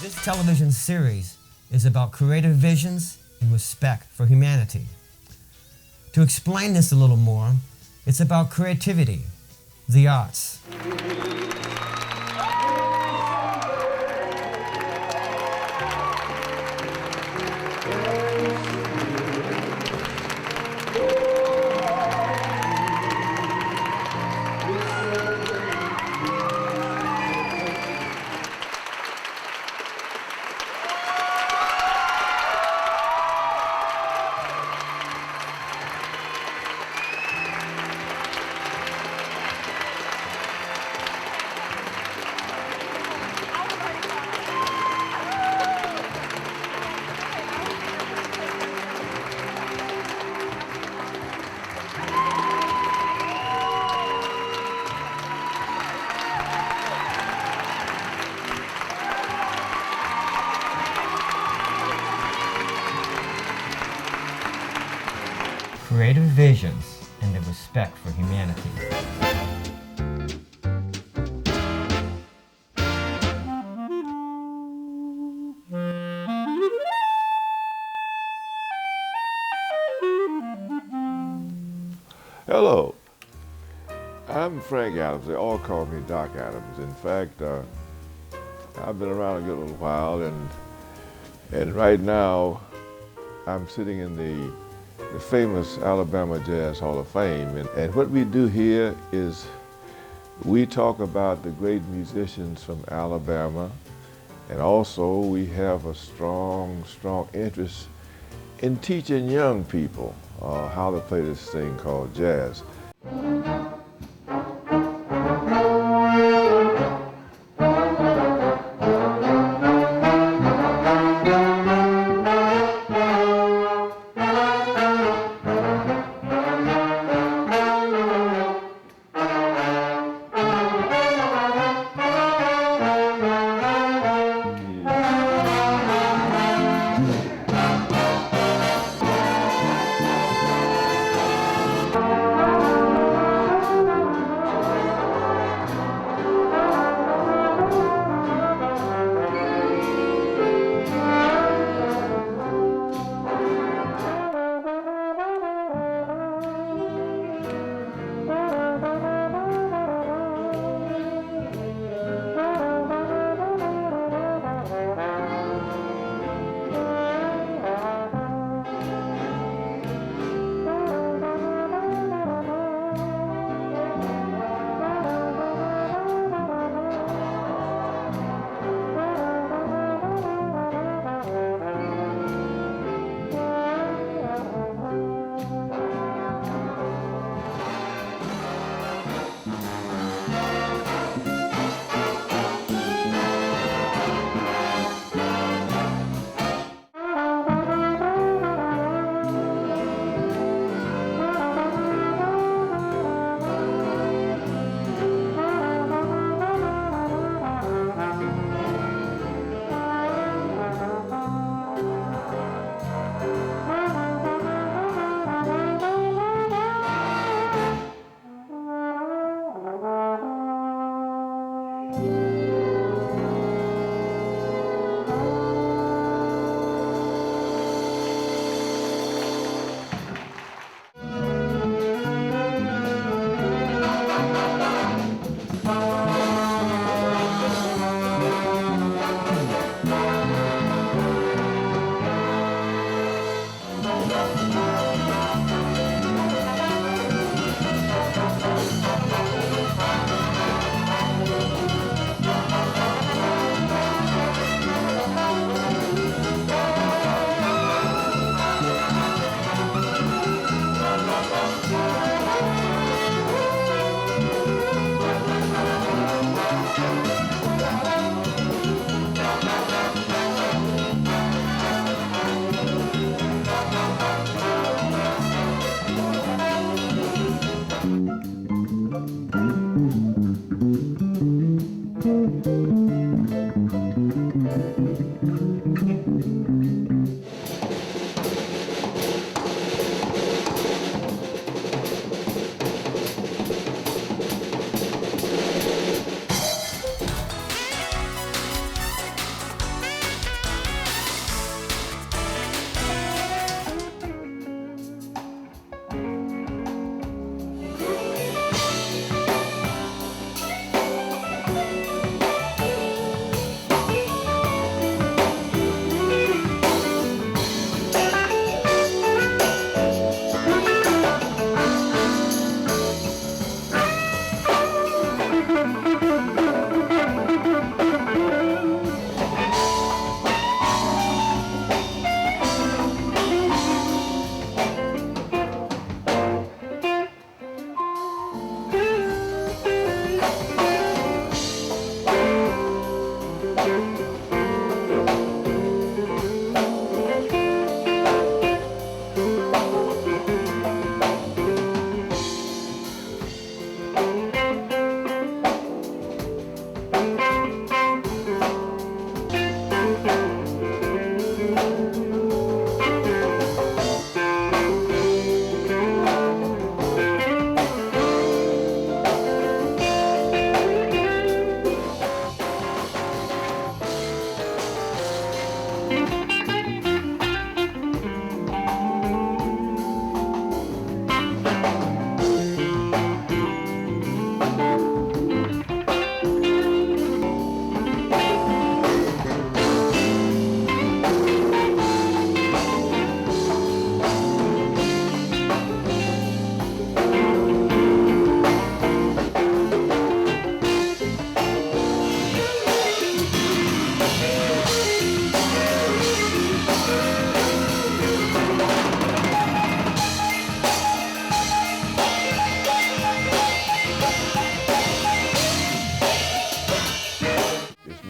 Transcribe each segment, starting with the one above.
This television series is about creative visions and respect for humanity. To explain this a little more, it's about creativity, the arts. Creative visions and the respect for humanity. Hello, I'm Frank Adams. They all call me Doc Adams. In fact, I've been around a good little while, and right now I'm sitting in the famous Alabama Jazz Hall of Fame. And what we do here is we talk about the great musicians from Alabama, and also we have a strong interest in teaching young people how to play this thing called jazz.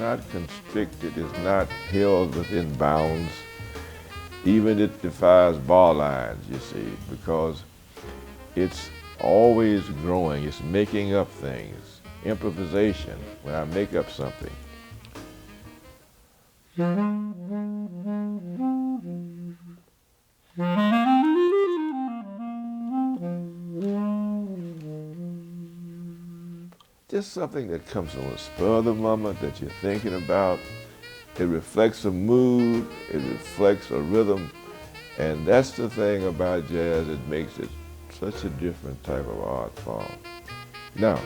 not constricted, it's not held within bounds. Even it defies bar lines, you see, because it's always growing, it's making up things. Improvisation, when I make up something. Just something that comes on the spur of the moment that you're thinking about. It reflects a mood, it reflects a rhythm, and that's the thing about jazz that makes it such a different type of art form. Now,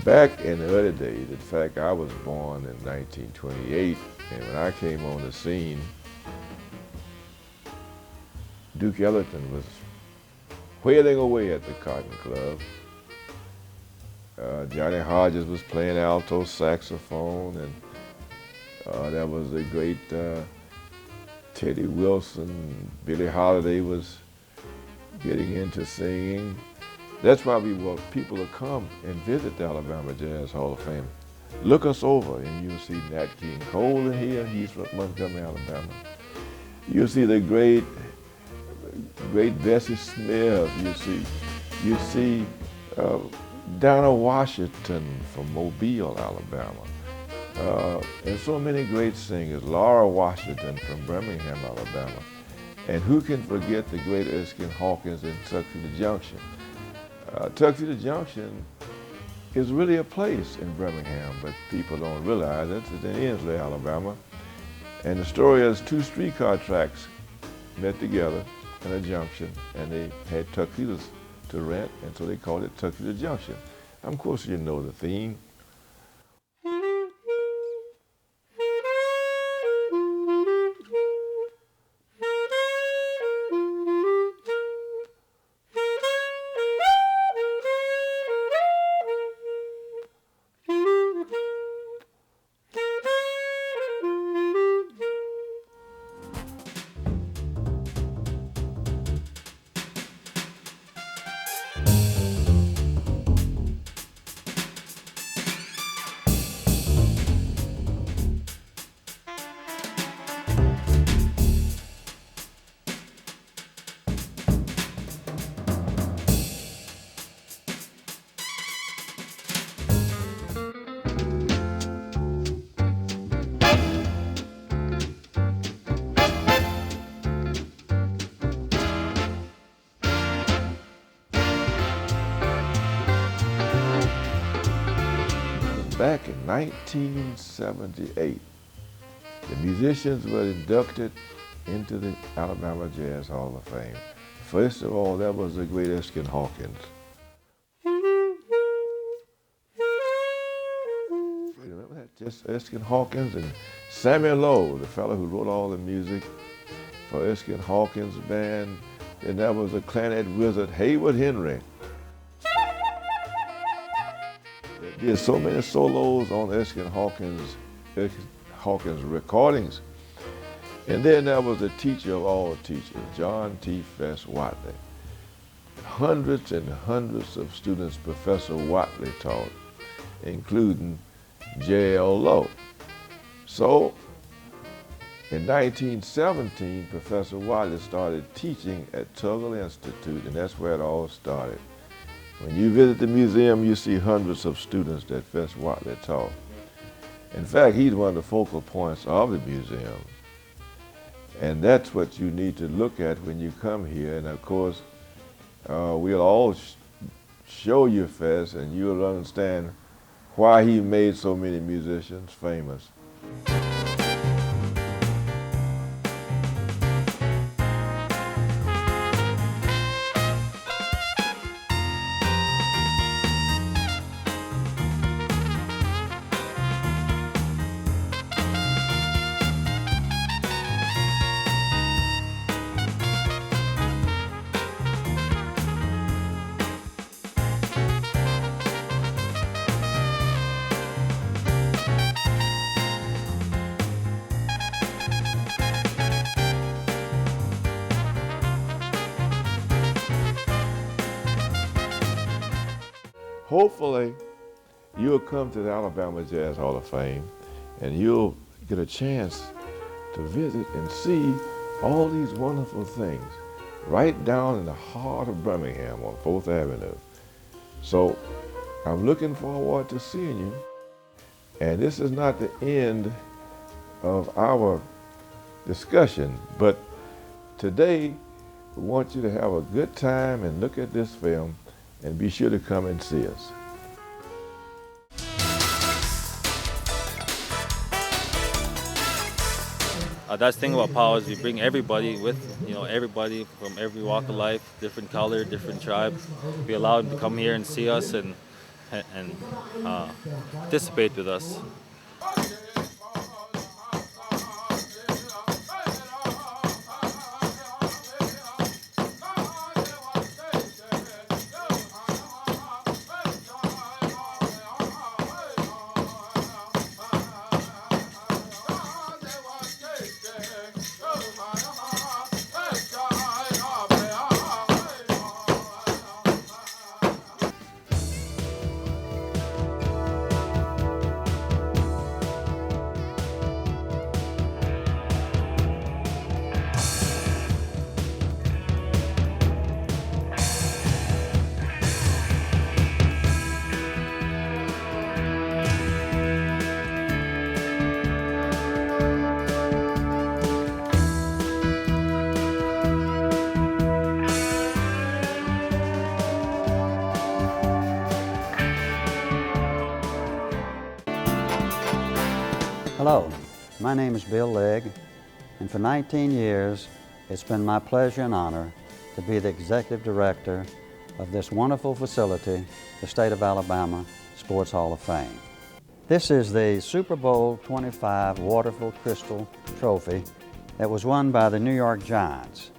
back in the early days, in fact, I was born in 1928, and when I came on the scene, Duke Ellington was wailing away at the Cotton Club. Johnny Hodges was playing alto saxophone, and there was the great Teddy Wilson. Billie Holiday was getting into singing. That's why we want people to come and visit the Alabama Jazz Hall of Fame. Look us over and you'll see Nat King Cole in here. He's from Montgomery, Alabama. You'll see the great Bessie Smith. You see Donna Washington from Mobile, Alabama. And so many great singers. Laura Washington from Birmingham, Alabama. And who can forget the great Erskine Hawkins in Tuxedo Junction? Tuxedo Junction is really a place in Birmingham, but people don't realize it's in Inslee, Alabama. And the story is two streetcar tracks met together in a junction, and they had tuxedos to rent, and so they called it Tuxedo Junction. Of course, you know the theme. Back in 1978, the musicians were inducted into the Alabama Jazz Hall of Fame. First of all, that was the great Erskine Hawkins. Remember that? Just Erskine Hawkins and Samuel Lowe, the fellow who wrote all the music for Erskine Hawkins' band. And that was the clarinet wizard Hayward Henry. There's so many solos on Erskine Hawkins' recordings. And then there was the teacher of all teachers, John T. Fess Watley. Hundreds and hundreds of students Professor Watley taught, including J.L. Lowe. So in 1917, Professor Watley started teaching at Tuggle Institute, and that's where it all started. When you visit the museum, you see hundreds of students that Fess Watley taught. In fact, he's one of the focal points of the museum. And that's what you need to look at when you come here. And of course, we'll all show you Fess, and you'll understand why he made so many musicians famous. Hopefully, you'll come to the Alabama Jazz Hall of Fame and you'll get a chance to visit and see all these wonderful things right down in the heart of Birmingham on 4th Avenue. So I'm looking forward to seeing you. And this is not the end of our discussion, but today we want you to have a good time and look at this film and be sure to come and see us. That's the thing about POW is we bring everybody with, everybody from every walk of life, different color, different tribe. We allow them to come here and see us and participate with us. Hello, my name is Bill Legg, and for 19 years it's been my pleasure and honor to be the Executive Director of this wonderful facility, the State of Alabama Sports Hall of Fame. This is the Super Bowl 25 Waterful Crystal Trophy that was won by the New York Giants.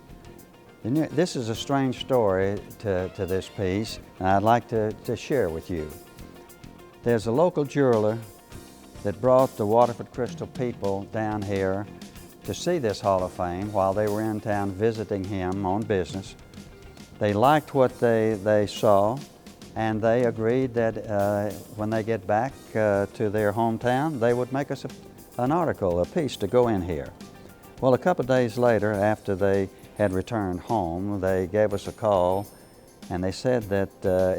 This is a strange story to this piece, and I'd like to share with you. There's a local jeweler that brought the Waterford Crystal people down here to see this Hall of Fame while they were in town visiting him on business. They liked what they saw, and they agreed that when they get back to their hometown, they would make us an article, a piece to go in here. Well, a couple of days later, after they had returned home, they gave us a call, and they said that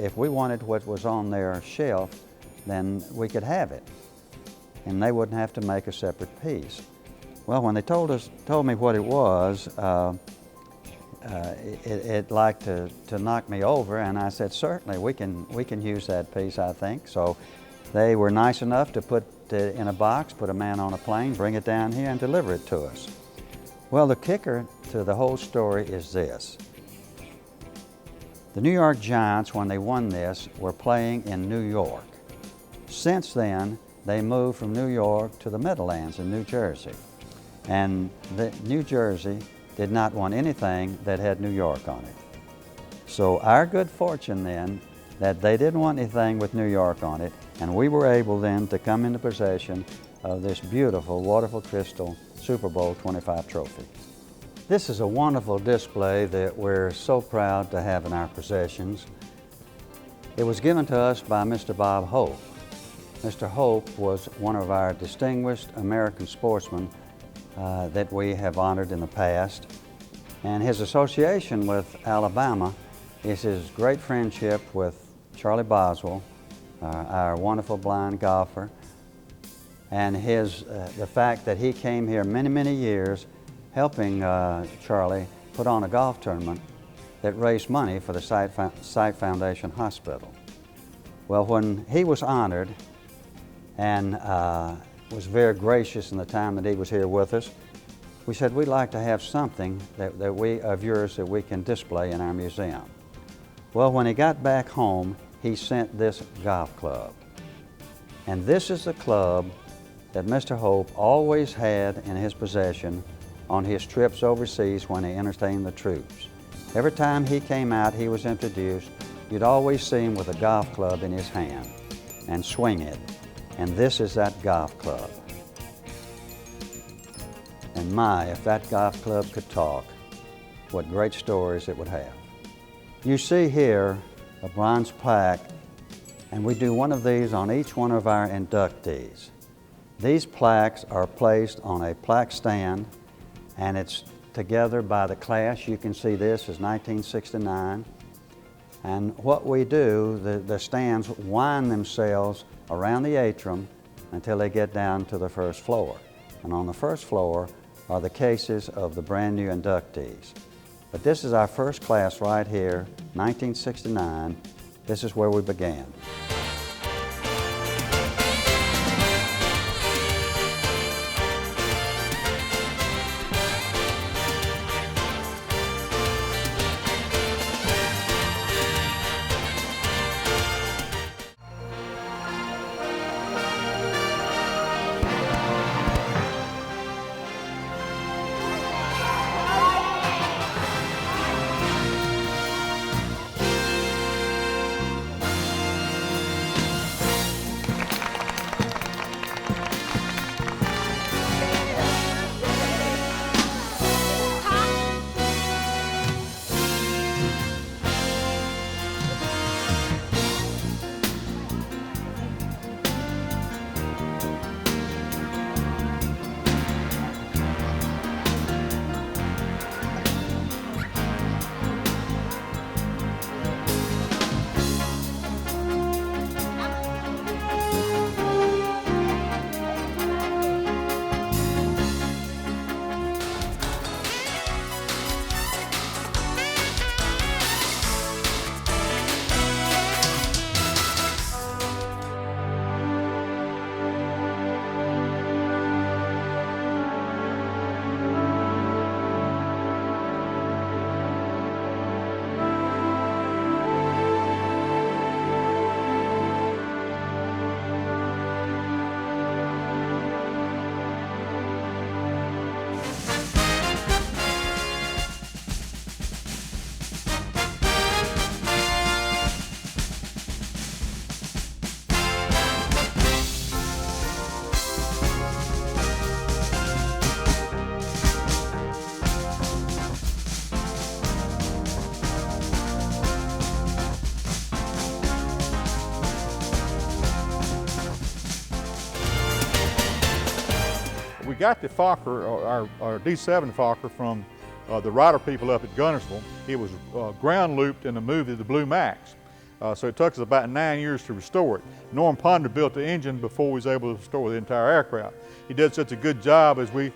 if we wanted what was on their shelf, then we could have it, and they wouldn't have to make a separate piece. Well, when they told me what it was, it liked to knock me over, and I said, certainly, we can use that piece, I think. So they were nice enough to put it in a box, put a man on a plane, bring it down here, and deliver it to us. Well, the kicker to the whole story is this. The New York Giants, when they won this, were playing in New York. Since then, they moved from New York to the Meadowlands in New Jersey. And New Jersey did not want anything that had New York on it. So our good fortune then, that they didn't want anything with New York on it, and we were able then to come into possession of this beautiful Waterful Crystal Super Bowl 25 trophy. This is a wonderful display that we're so proud to have in our possessions. It was given to us by Mr. Bob Hope. Mr. Hope was one of our distinguished American sportsmen that we have honored in the past. And his association with Alabama is his great friendship with Charlie Boswell, our wonderful blind golfer, and the fact that he came here many, many years helping Charlie put on a golf tournament that raised money for the Sight Foundation Hospital. Well, when he was honored and was very gracious in the time that he was here with us, we said we'd like to have something of yours that we can display in our museum. Well, when he got back home, he sent this golf club. And this is the club that Mr. Hope always had in his possession on his trips overseas when he entertained the troops. Every time he came out, he was introduced, you'd always see him with a golf club in his hand and swing it. And this is that golf club. And my, if that golf club could talk, what great stories it would have. You see here a bronze plaque And we do one of these on each one of our inductees. These plaques are placed on a plaque stand, and it's together by the class. You can see this is 1969. And what we do, the stands wind themselves around the atrium until they get down to the first floor. And on the first floor are the cases of the brand new inductees. But this is our first class right here, 1969. This is where we began. We got the Fokker, our D7 Fokker, from the Ryder people up at Gunnersville. It was ground looped in the movie The Blue Max. So it took us about 9 years to restore it. Norm Ponder built the engine before we was able to restore the entire aircraft. He did such a good job as we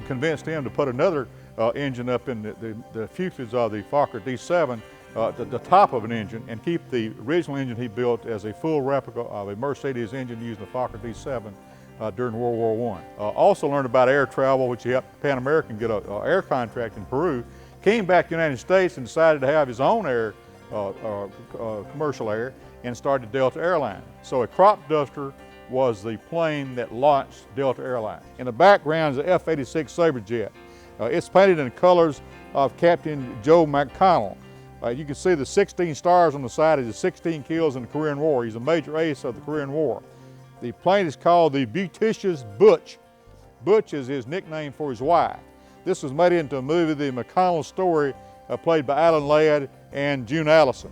convinced him to put another engine up in the fuselage of the Fokker D7, the top of an engine, and keep the original engine he built as a full replica of a Mercedes engine using the Fokker D7 during World War I. Also learned about air travel, which helped Pan American get an air contract in Peru. Came back to the United States and decided to have his own air, commercial air, and started Delta Airlines. So a crop duster was the plane that launched Delta Airlines. In the background is the F-86 Saberjet. It's painted in the colors of Captain Joe McConnell. You can see the 16 stars on the side of the 16 kills in the Korean War. He's a major ace of the Korean War. The plane is called the Beauticious Butch. Butch is his nickname for his wife. This was made into a movie, The McConnell Story, played by Alan Ladd and June Allison.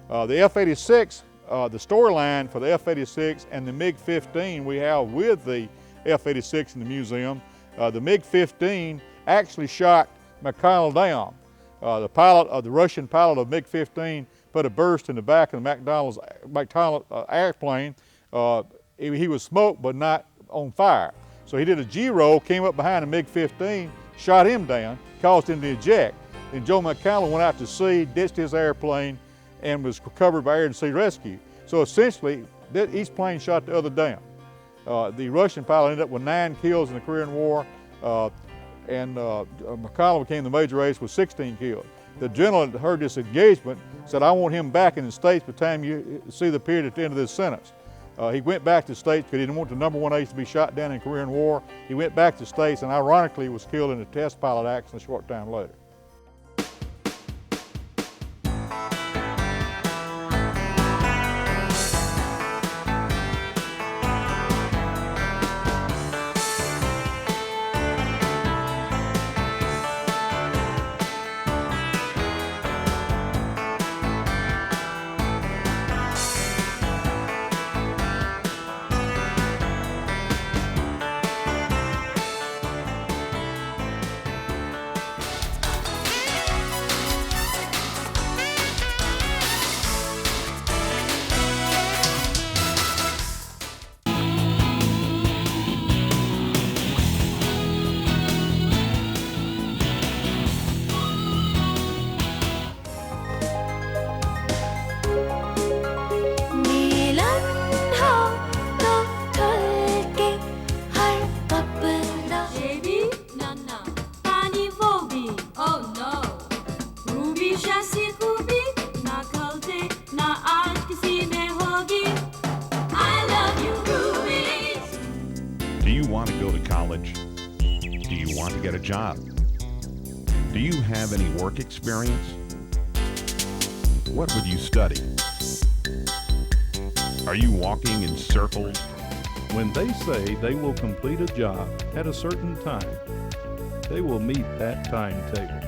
The F-86, the storyline for the F-86 and the MiG-15 we have with the F-86 in the museum. The MiG-15 actually shot McConnell down. The Russian pilot of MiG-15 put a burst in the back of the McDonnell airplane. He was smoked but not on fire. So he did a G-roll, came up behind the MiG-15, shot him down, caused him to eject. Then Joe McConnell went out to sea, ditched his airplane, and was recovered by air and sea rescue. So essentially, each plane shot the other down. The Russian pilot ended up with 9 kills in the Korean War, and McConnell became the major ace with 16 kills. The general that heard this engagement said, "I want him back in the States by the time you see the period at the end of this sentence." He went back to the States because he didn't want the #1 ace to be shot down in the Korean War. He went back to the States and ironically was killed in a test pilot accident a short time later. want to go to college? Do you want to get a job? Do you have any work experience? What would you study? Are you walking in circles? When they say they will complete a job at a certain time, they will meet that timetable.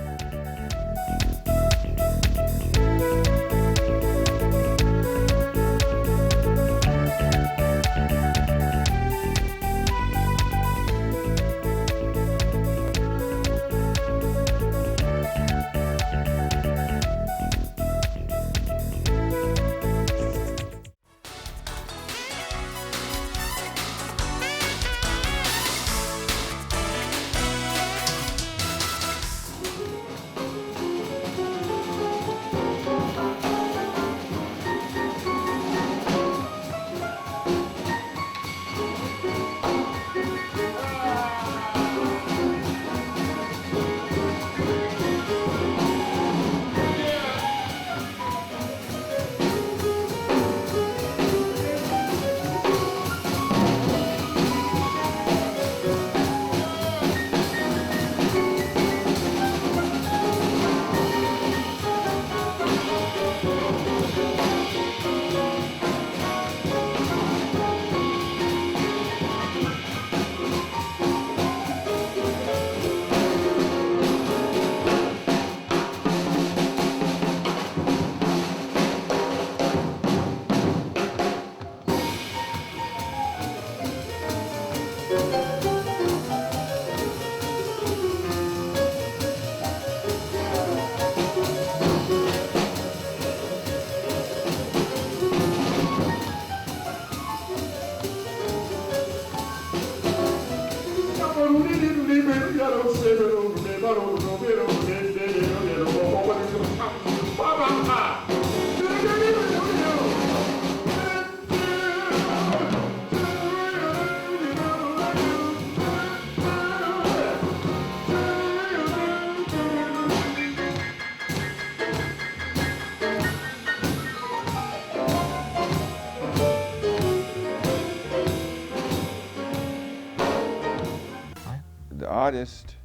The artist,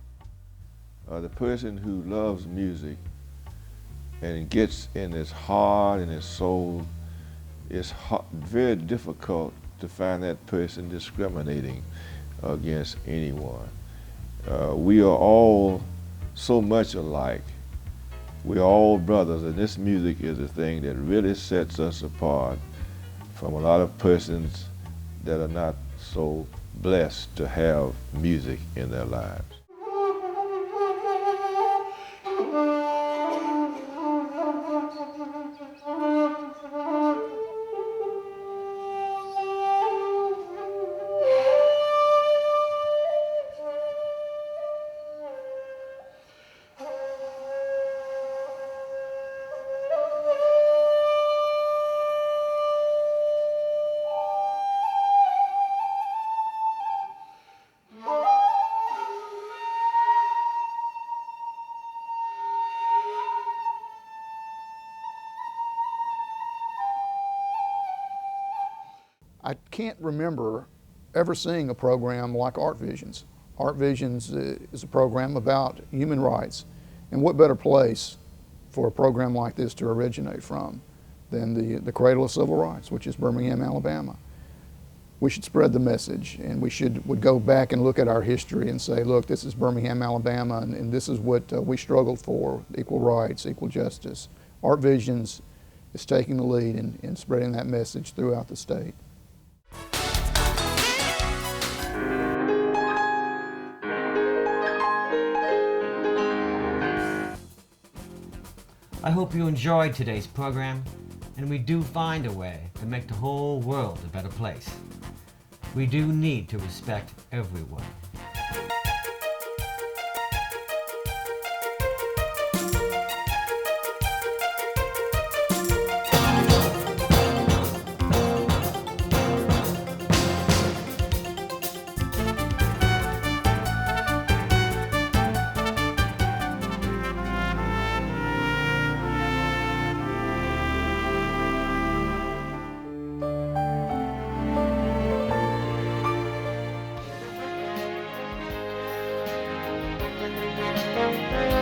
or the person who loves music and it gets in his heart and his soul, it's very difficult to find that person discriminating against anyone. We are all so much alike. We're all brothers, and this music is the thing that really sets us apart from a lot of persons that are not so blessed to have music in their lives. I can't remember ever seeing a program like Art Visions. Art Visions is a program about human rights, and what better place for a program like this to originate from than the cradle of civil rights, which is Birmingham, Alabama. We should spread the message, and would go back and look at our history and say, look, this is Birmingham, Alabama, and this is what we struggled for: equal rights, equal justice. Art Visions is taking the lead in spreading that message throughout the state. I hope you enjoyed today's program, and we do find a way to make the whole world a better place. We do need to respect everyone. Thank you.